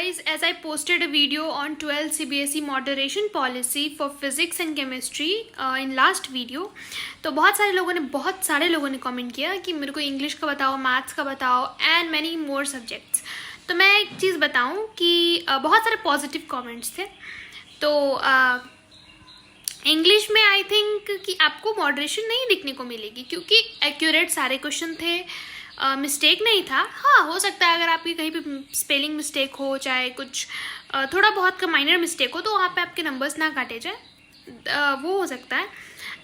guys, as I posted a video on 12 CBSE moderation policy for physics and chemistry in last video, तो बहुत सारे लोगों ने comment किया कि मेरे को इंग्लिश का बताओ, मैथ्स का बताओ एंड मैनी मोर सब्जेक्ट्स। तो मैं एक चीज़ बताऊं कि बहुत सारे पॉजिटिव कमेंट्स थे। तो इंग्लिश में आई थिंक कि आपको मॉडरेशन नहीं दिखने को मिलेगी क्योंकि एक्यूरेट सारे क्वेश्चन थे, मिस्टेक नहीं था। हाँ, हो सकता है अगर आपकी कहीं पे स्पेलिंग मिस्टेक हो, चाहे कुछ थोड़ा बहुत का माइनर मिस्टेक हो, तो वहाँ पे आपके नंबर्स ना काटे जाए, वो हो सकता है।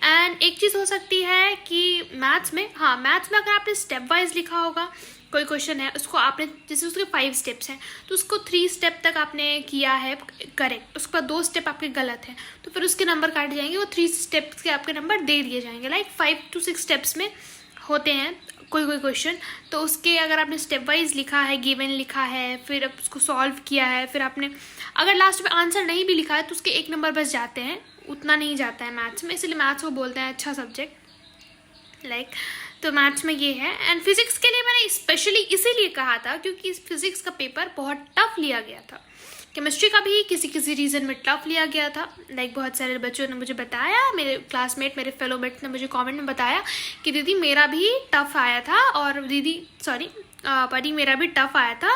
एंड एक चीज़ हो सकती है कि मैथ्स में अगर आपने स्टेप वाइज लिखा होगा, कोई क्वेश्चन है उसको आपने, जैसे उसके 5 स्टेप्स हैं तो उसको 3 स्टेप तक आपने किया है करेक्ट, उसके बाद 2 स्टेप आपके गलत हैं तो फिर उसके नंबर काटे जाएंगे, वो 3 स्टेप्स के आपके नंबर दे दिए जाएंगे। लाइक 5 to 6 स्टेप्स में होते हैं कोई क्वेश्चन, तो उसके अगर आपने स्टेप वाइज लिखा है, गिवन लिखा है, फिर उसको सॉल्व किया है, फिर आपने अगर लास्ट में आंसर नहीं भी लिखा है तो उसके 1 नंबर बस जाते हैं, उतना नहीं जाता है मैथ्स में। इसलिए मैथ्स को बोलते हैं अच्छा सब्जेक्ट लाइक। तो मैथ्स में ये है। एंड फिजिक्स के लिए मैंने स्पेशली इसीलिए कहा था क्योंकि फिजिक्स का पेपर बहुत टफ लिया गया था। केमिस्ट्री का भी किसी रीज़न में टफ लिया गया था। लाइक बहुत सारे बच्चों ने मुझे बताया, मेरे क्लासमेट, मेरे फेलोमेट ने मुझे कमेंट में बताया कि दीदी मेरा भी टफ आया था, और परी मेरा भी टफ आया था,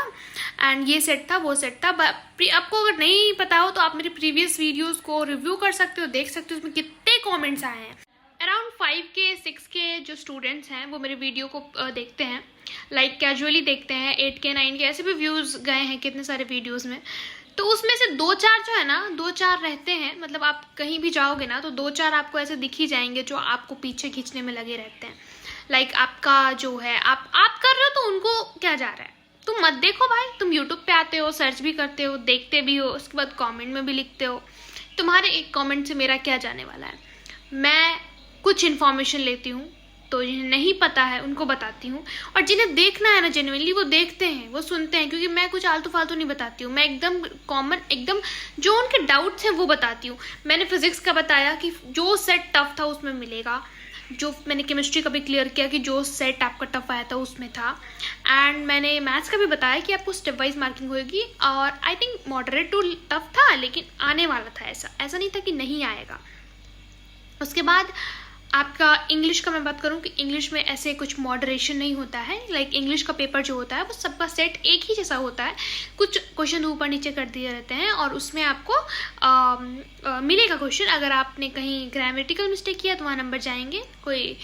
एंड ये सेट था, वो सेट था। आपको अगर नहीं पता हो तो आप मेरे प्रीवियस वीडियोज़ को रिव्यू कर सकते हो, देख सकते हो उसमें कितने कॉमेंट्स आए हैं। अराउंड 5 के 6 के जो स्टूडेंट्स हैं वो मेरे वीडियो को देखते हैं, लाइक कैजुअली देखते हैं। 8 के 9 के ऐसे भी व्यूज़ गए हैं कितने सारे वीडियोज़ में। तो उसमें से 2-4 जो है ना, 2-4 रहते हैं, मतलब आप कहीं भी जाओगे ना तो 2-4 आपको ऐसे दिख ही जाएंगे जो आपको पीछे खींचने में लगे रहते हैं। लाइक आपका जो है, आप कर रहे हो तो उनको क्या जा रहा है, तुम मत देखो भाई। तुम यूट्यूब पे आते हो, सर्च भी करते हो, देखते भी हो, उसके बाद कमेंट में भी लिखते हो। तुम्हारे एक कमेंट से मेरा क्या जाने वाला है। मैं कुछ इन्फॉर्मेशन लेती हूँ तो जिन्हें नहीं पता है उनको बताती हूँ, और जिन्हें देखना है ना जेन्युइनली वो देखते हैं, वो सुनते हैं, क्योंकि मैं कुछ आलतू फालतू नहीं बताती हूँ। मैं एकदम कॉमन, एकदम जो उनके डाउट्स हैं वो बताती हूँ। मैंने फिजिक्स का बताया कि जो सेट टफ था उसमें मिलेगा, जो मैंने केमिस्ट्री का भी क्लियर किया कि जो सेट आपका टफ आया था उसमें था, एंड मैंने मैथ्स का भी बताया कि आपको स्टेप वाइज मार्किंग होगी। और I think moderate to tough था लेकिन आने वाला था, ऐसा नहीं था कि नहीं आएगा। उसके बाद आपका इंग्लिश का मैं बात करूं कि इंग्लिश में ऐसे कुछ मॉडरेशन नहीं होता है। लाइक इंग्लिश का पेपर जो होता है वो सबका सेट एक ही जैसा होता है, कुछ क्वेश्चन ऊपर नीचे कर दिए रहते हैं और उसमें आपको मिलेगा क्वेश्चन। अगर आपने कहीं ग्रामेटिकल मिस्टेक किया तो वहाँ नंबर जाएंगे, कोई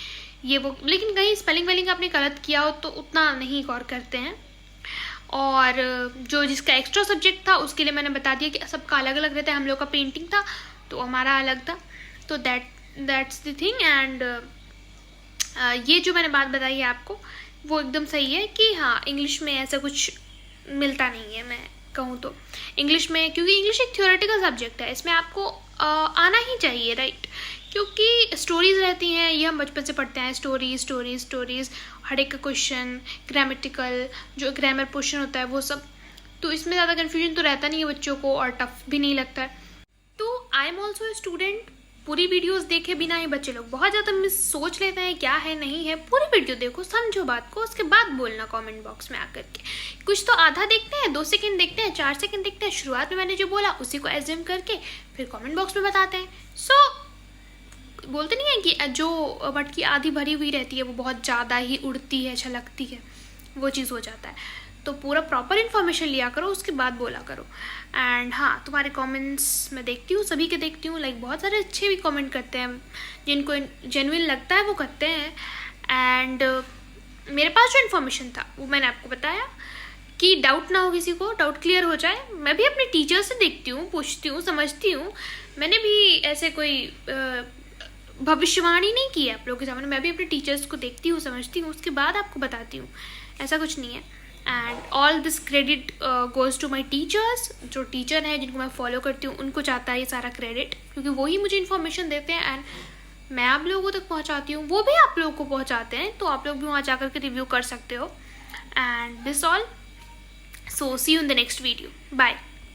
ये वो, लेकिन कहीं स्पेलिंग वेलिंग आपने गलत किया हो तो उतना नहीं गौर करते हैं। और जो जिसका एक्स्ट्रा सब्जेक्ट था उसके लिए मैंने बता दिया कि सबका अलग अलग रहता है। हम लोग का पेंटिंग था तो हमारा अलग था, तो दैट्स द थिंग। एंड ये जो मैंने बात बताई है आपको वो एकदम सही है कि हाँ, इंग्लिश में ऐसा कुछ मिलता नहीं है। मैं कहूँ तो इंग्लिश में, क्योंकि इंग्लिश एक थ्योरेटिकल सब्जेक्ट है, इसमें आपको आना ही चाहिए, राइट। क्योंकि स्टोरीज रहती हैं, ये हम बचपन से पढ़ते हैं, स्टोरीज, हर एक का क्वेश्चन, ग्रामेटिकल जो ग्रामर पोर्शन होता है वो सब, तो इसमें ज़्यादा कन्फ्यूजन तो रहता नहीं है बच्चों को और टफ भी नहीं लगता है। तो I am also a student. पूरी वीडियोस देखे बिना ही बच्चे लोग बहुत ज़्यादा मिस सोच लेते हैं क्या है नहीं है। पूरी वीडियो देखो, समझो बात को, उसके बाद बोलना कमेंट बॉक्स में आकर के। कुछ तो आधा देखते हैं, 2 सेकंड देखते हैं, 4 सेकंड देखते हैं, शुरुआत में मैंने जो बोला उसी को एज्यूम करके फिर कमेंट बॉक्स में बताते हैं। सो बोलते नहीं है कि जो मटकी आधी भरी हुई रहती है वो बहुत ज़्यादा ही उड़ती है, छलकती है, वो चीज़ हो जाता है। तो पूरा प्रॉपर इन्फॉर्मेशन लिया करो, उसके बाद बोला करो। एंड हाँ, तुम्हारे कमेंट्स मैं देखती हूँ, सभी के देखती हूँ। लाइक बहुत सारे अच्छे भी कमेंट करते हैं, जिनको जेन्युइन लगता है वो करते हैं। एंड मेरे पास जो इन्फॉर्मेशन था वो मैंने आपको बताया कि डाउट ना हो, किसी को डाउट क्लियर हो जाए। मैं भी अपने टीचर से देखती हूँ, पूछती हूँ, समझती हूँ। मैंने भी ऐसे कोई भविष्यवाणी नहीं की है आप लोगों के सामने। मैं भी अपने टीचर्स को देखती हूँ, समझती हूँ, उसके बाद आपको बताती हूँ, ऐसा कुछ नहीं है। And all this credit goes to my teachers. जो टीचर हैं जिनको मैं फॉलो करती हूँ उनको जाता है ये सारा क्रेडिट, क्योंकि वही मुझे इन्फॉर्मेशन देते हैं एंड मैं आप लोगों तक पहुँचाती हूँ, वो भी आप लोगों को पहुँचाते हैं। तो आप लोग भी वहाँ जाकर के रिव्यू कर सकते हो। And this all, so see you in the next video, bye.